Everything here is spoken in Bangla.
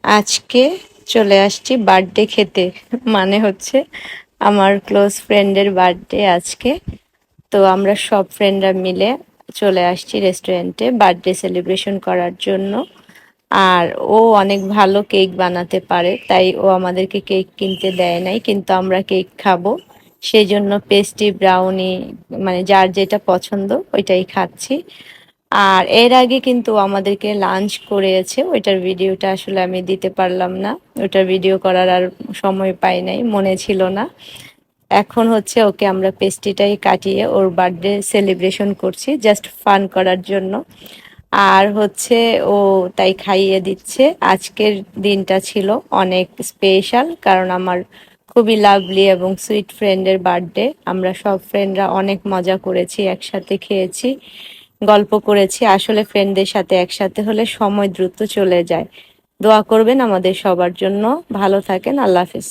আজকে চলে আসছি বার্থডে খেতে। মানে হচ্ছে আমার ক্লোজ ফ্রেন্ডের বার্থডে আজকে। তো আমরা সব ফ্রেন্ডরা মিলে চলে আসছি রেস্টুরেন্টে বার্থডে সেলিব্রেশন করার জন্য। আর ও অনেক ভালো কেক বানাতে পারে, তাই ও আমাদেরকে কেক কিনতে দেয় নাই, কিন্তু আমরা কেক খাবো সেই জন্য পেস্ট্রি, ব্রাউনি, মানে যার যেটা পছন্দ ওইটাই খাচ্ছি। আর এর আগে কিন্তু আমাদেরকে লাঞ্চ করিয়েছে, ওইটার ভিডিওটা আসলে আমি দিতে পারলাম না। ওটার ভিডিও করার আর সময় পাই নাই, মনে ছিল না। এখন হচ্ছে ওকে আমরা পেস্ট্রিটাই কাটিয়ে ওর বার্থডে সেলিব্রেশন করছি জাস্ট ফান করার জন্য। আর হচ্ছে ও তাই খাইয়ে দিচ্ছে। আজকের দিনটা ছিল অনেক স্পেশাল, কারণ আমার খুবই লাভলি এবং সুইট ফ্রেন্ডের বার্থডে। আমরা সব ফ্রেন্ডরা অনেক মজা করেছি, একসাথে খেয়েছি, গল্প করেছি। আসলে ফ্রেন্ডদের সাথে একসাথে হলে সময় দ্রুত চলে যায়। দোয়া করবেন আমাদের সবার জন্য। ভালো থাকেন। আল্লাহ হাফিজ।